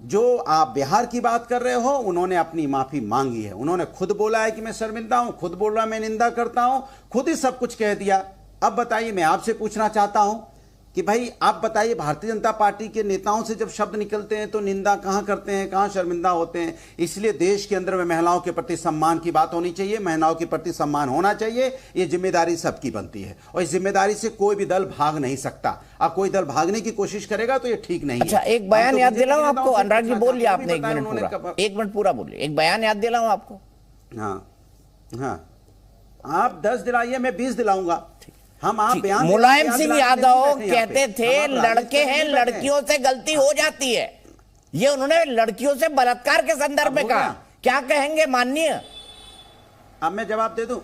जो आप बिहार की बात कर रहे हो, उन्होंने अपनी माफी मांगी है। उन्होंने खुद बोला है कि मैं शर्मिंदा हूं, खुद बोल रहा मैं निंदा करता हूं, खुद ही सब कुछ कह दिया। अब बताइए, मैं आपसे पूछना चाहता हूं कि भाई आप बताइए, भारतीय जनता पार्टी के नेताओं से जब शब्द निकलते हैं तो निंदा कहां करते हैं, कहां शर्मिंदा होते हैं। इसलिए देश के अंदर में महिलाओं के प्रति सम्मान की बात होनी चाहिए, महिलाओं के प्रति सम्मान होना चाहिए। ये जिम्मेदारी सबकी बनती है और इस जिम्मेदारी से कोई भी दल भाग नहीं सकता। अब कोई दल भागने की कोशिश करेगा तो ये ठीक नहीं है। अच्छा, एक बयान याद दिलाऊं आपको, अनुराग जी बोल लिया आपने, 1 मिनट पूरा बोलिए। एक बयान याद दिलाऊं आपको? हाँ हाँ, आप 10 दिलाइए, मैं 20 दिलाऊंगा। हम आप बयान, मुलायम सिंह यादव कहते थे लड़के हैं, लड़कियों से गलती हो जाती है। ये उन्होंने लड़कियों से बलात्कार के संदर्भ में कहा। क्या कहेंगे माननीय? अब मैं जवाब दे दूं,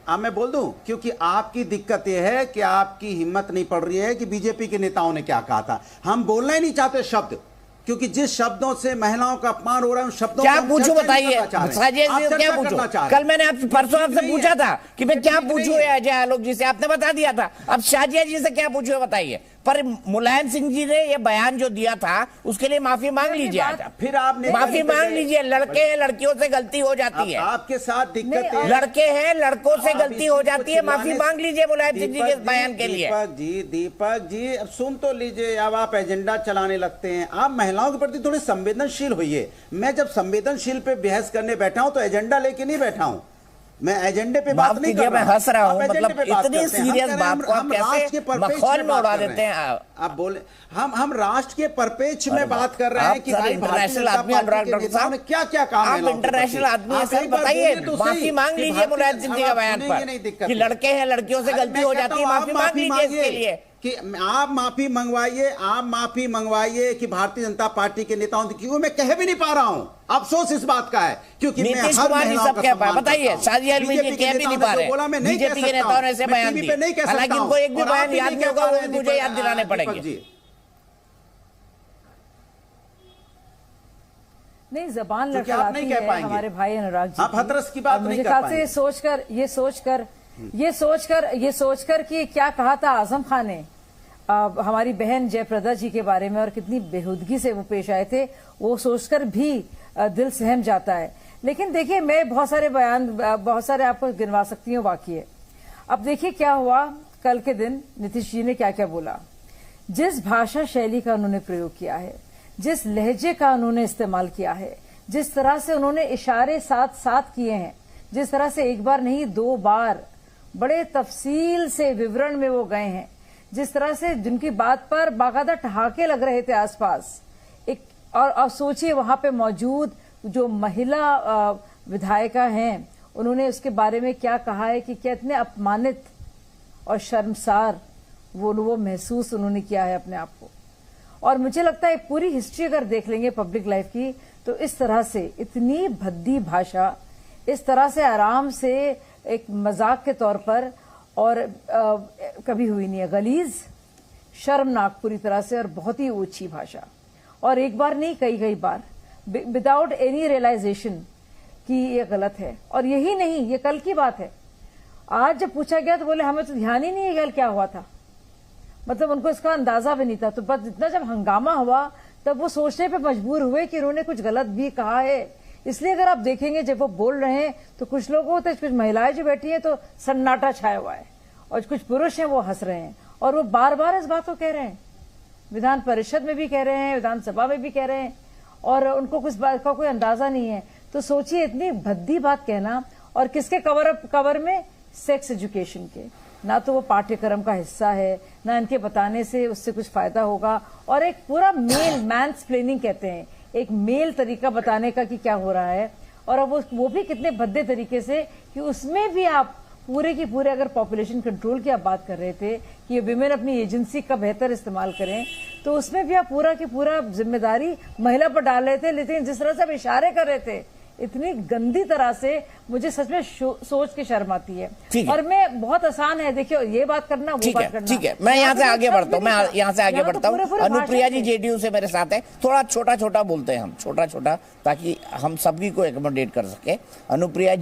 अब मैं बोल दूं, क्योंकि आपकी दिक्कत यह है कि आपकी हिम्मत नहीं पड़ रही है कि बीजेपी के नेताओं ने क्या कहा था। हम बोलना ही नहीं चाहते शब्द, क्योंकि जिस शब्दों से महिलाओं का अपमान हो रहा है उन शब्दों क्या पूछूं बताइए। क्या पूछूं? कल मैंने परसों आपसे पूछा था कि मैं क्या पूछूं अजय आलोक जी से, आपने बता दिया था। अब शाजिया जी से क्या पूछूं बताइए। पर मुलायम सिंह जी ने ये बयान जो दिया था उसके लिए माफी मांग लीजिए। फिर आपने माफी मांग लीजिए। लड़के हैं, लड़कियों से गलती हो जाती है। आपके साथ दिक्कत है। लड़के हैं, लड़कों से गलती हो जाती है। माफी मांग लीजिए मुलायम सिंह जी के बयान के लिए। दीपक जी अब सुन तो लीजिए। अब आप एजेंडा चलाने लगते हैं। आप महिलाओं के प्रति थोड़े संवेदनशील होइए। मैं जब संवेदनशील पे बहस करने बैठा हूं तो एजेंडा लेके नहीं बैठा हूं। मैं एजेंडे पे बात नहीं कर रहा। मैं हंस रहा हूं, मतलब इतनी सीरियस बात को आप कैसे मखौल में उड़ा देते हैं। आप बोले हम राष्ट्र के परिप्रेक्ष्य में बात कर रहे हैं कि इंटरनेशनल आदमी अनुराग डॉक्टर साहब ने क्या क्या कहा। आप इंटरनेशनल आदमी हैं सर, बताइए। माफी मांग लीजिए मुलायम सिंह जी के बयान पर कि लड़के हैं, लड़कियों से गलती हो जाती है। माफी मांग लीजिए इसके लिए कि आप माफी मंगवाइए। आप माफी मंगवाइए कि भारतीय जनता पार्टी के नेताओं, क्योंकि मैं कह भी नहीं पा रहा हूं। अफसोस इस बात का है क्योंकि नीतीश कुमार जी सब कह पाए। बताइए, शाजिया अलवी जी कह भी नहीं पा रहे। बीजेपी के नेताओं ने ऐसे बयान दिए, हालांकि उनको एक भी बयान याद नहीं होगा, वो मुझे याद दिलाने पड़ेंगे। नहीं, जबान लड़खड़ाती है हमारे भाई अनुराग जी। आप हथरस की बात नहीं कर पाएंगे। ये सोचकर कि क्या कहा था आजम खान ने हमारी बहन जयप्रदा जी के बारे में और कितनी बेहूदगी से वो पेश आए थे, वो सोचकर भी दिल सहम जाता है। लेकिन देखिए, मैं बहुत सारे आपको गिनवा सकती हूँ वाकई। अब देखिए क्या हुआ कल के दिन। नीतीश जी ने क्या क्या बोला, जिस भाषा शैली का उन्होंने प्रयोग किया है, जिस लहजे का उन्होंने इस्तेमाल किया है, जिस तरह से उन्होंने इशारे साथ साथ किए हैं, जिस तरह से एक बार नहीं 2 बार बड़े तफसील से विवरण में वो गए हैं, जिस तरह से जिनकी बात पर बाकायदा ठहाके लग रहे थे आसपास। और सोचिए वहां पे मौजूद जो महिला विधायिका हैं, उन्होंने उसके बारे में क्या कहा है कि कितने अपमानित और शर्मसार वो महसूस उन्होंने किया है अपने आप को। और मुझे लगता है पूरी हिस्ट्री अगर देख लेंगे पब्लिक लाइफ की, तो इस तरह से इतनी भद्दी भाषा, इस तरह से आराम से एक मजाक के तौर पर और कभी हुई नहीं है। गलीज, शर्मनाक पूरी तरह से, और बहुत ही ऊंची भाषा। और एक बार नहीं, कई बार, विदाउट एनी रियलाइजेशन कि ये गलत है। और यही नहीं, ये कल की बात है। आज जब पूछा गया तो बोले हमें तो ध्यान ही नहीं है कल क्या हुआ था। मतलब उनको इसका अंदाजा भी नहीं था। तो बस इतना जब हंगामा हुआ तब वो सोचने पे मजबूर हुए कि उन्होंने कुछ गलत भी कहा है। इसलिए अगर आप देखेंगे जब वो बोल रहे हैं तो कुछ लोग होते हैं, कुछ महिलाएं जो बैठी हैं तो सन्नाटा छाया हुआ है, और कुछ पुरुष हैं वो हंस रहे हैं। और वो बार बार इस बात को कह रहे हैं, विधान परिषद में भी कह रहे हैं, विधानसभा में भी कह रहे हैं, और उनको कुछ बात का कोई अंदाजा नहीं है। तो सोचिए इतनी भद्दी बात कहना, और किसके कवर में? सेक्स एजुकेशन के। ना तो वो पाठ्यक्रम का हिस्सा है, ना इनके बताने से उससे कुछ फायदा होगा। और एक पूरा मेल मैंसप्लेनिंग कहते हैं, एक मेल तरीका बताने का कि क्या हो रहा है। और अब वो भी कितने भद्दे तरीके से कि उसमें भी आप पूरे की पूरे, अगर पॉपुलेशन कंट्रोल की आप बात कर रहे थे कि विमेन अपनी एजेंसी का बेहतर इस्तेमाल करें, तो उसमें भी आप पूरा की पूरा जिम्मेदारी महिला पर डाल रहे थे। लेकिन जिस तरह से आप इशारे कर रहे थे इतनी गंदी तरह से, मुझे सच में सोच के शर्म आती है। और मैं बहुत आसान है, देखिए ये बात करना, वो बात करना। ठीक है, मैं यहाँ से आगे बढ़ता हूँ। अनुप्रिया जी जेडीयू से मेरे साथ है। थोड़ा छोटा छोटा बोलते हैं हम, छोटा छोटा, ताकि हम सभी को एकोमोडेट कर सके। अनुप्रिया